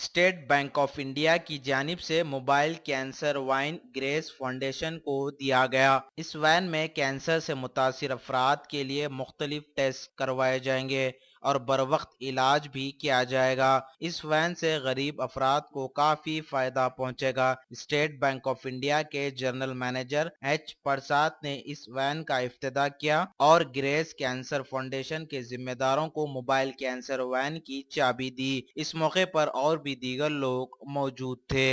State bank of India की जानिब से mobile cancer wine grace foundation को दिया गया। इस वैन में कैंसर से मुतासिर अफराद के लिए मुख्तलिफ टेस्ट करवाए जाएंगे और बरवक्त इलाज भी किया जाएगा। इस वैन से गरीब अफराद को काफी फायदा पहुंचेगा। स्टेट बैंक ऑफ इंडिया के जनरल मैनेजर एच प्रसाद ने इस वैन का इफ्तिताह किया और ग्रेस कैंसर फाउंडेशन के जिम्मेदारों को मोबाइल कैंसर वैन की चाबी दी। इस मौके पर और भी दीगर लोग मौजूद थे।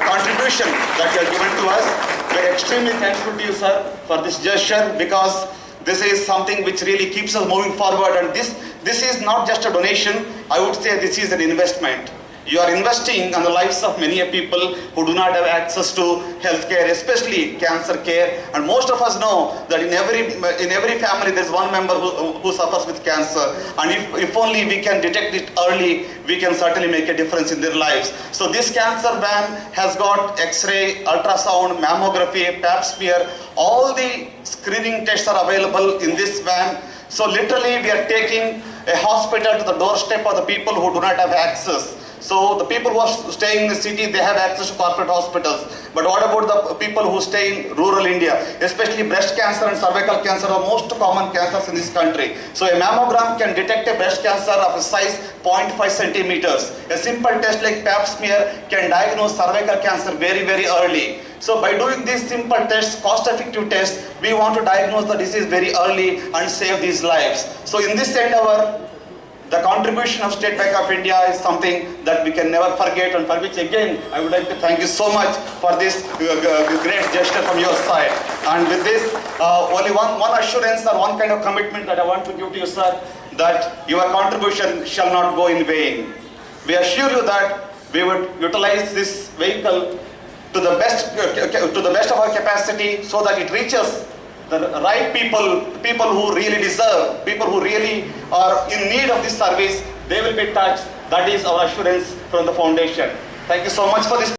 Contribution that you have given to us, we are extremely thankful to you, sir, for this gesture, because this is something which really keeps us moving forward, and this is not just a donation. I would say this is an investment. You are investing on the lives of many people who do not have access to health care, especially cancer care. And most of us know that in every family there is one member who suffers with cancer. And if only we can detect it early, we can certainly make a difference in their lives. So this cancer van has got X-ray, ultrasound, mammography, pap smear. All the screening tests are available in this van. So literally we are taking a hospital to the doorstep of the people who do not have access. So the people who are staying in the city, they have access to corporate hospitals. But what about the people who stay in rural India? Especially breast cancer and cervical cancer are most common cancers in this country. So a mammogram can detect a breast cancer of a size 0.5 centimeters. A simple test like pap smear can diagnose cervical cancer very, very early. So by doing these simple tests, cost-effective tests, we want to diagnose the disease very early and save these lives. So in this endeavor, the contribution of State Bank of India is something that we can never forget, and for which again I would like to thank you so much for this great gesture from your side. And with this, only one assurance or one kind of commitment that I want to give to you, sir, that your contribution shall not go in vain. We assure you that we would utilize this vehicle to the best of our capacity, so that it reaches the right people who really deserve, people who really are in need of this service. They will be touched. That is our assurance from the foundation. Thank you so much for this.